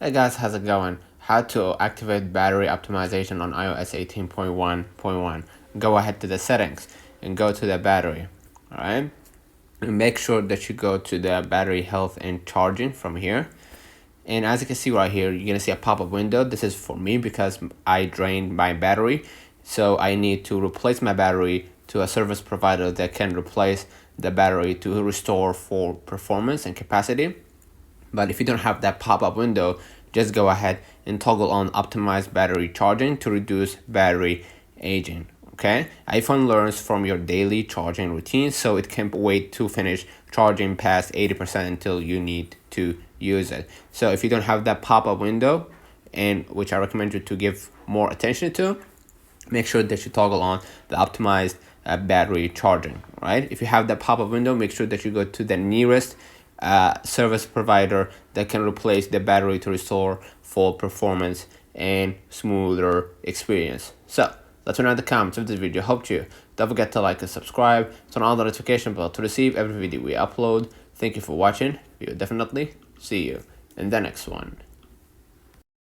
Hey guys, how's it going? How to activate battery optimization on iOS 18.1.1. Go ahead to the settings and go to the battery. Alright? And make sure that you go to the battery health and charging from here. And as you can see right here, you're gonna see a pop-up window. This is for me because I drained my battery. So I need to replace my battery to a service provider that can replace the battery to restore full performance and capacity. But if you don't have that pop-up window, just go ahead and toggle on optimized battery charging to reduce battery aging. Okay, iPhone learns from your daily charging routine, so it can't wait to finish charging past 80% until you need to use it. So if you don't have that pop-up window, and which I recommend you to give more attention to, make sure that you toggle on the optimized battery charging. Right, if you have that pop-up window, make sure that you go to the nearest service provider that can replace the battery to restore full performance and smoother experience. So let's know in the comments if this video helped you. Don't forget to like and subscribe, turn on the notification bell to receive every video we upload. Thank you for watching. We will definitely see you in the next one.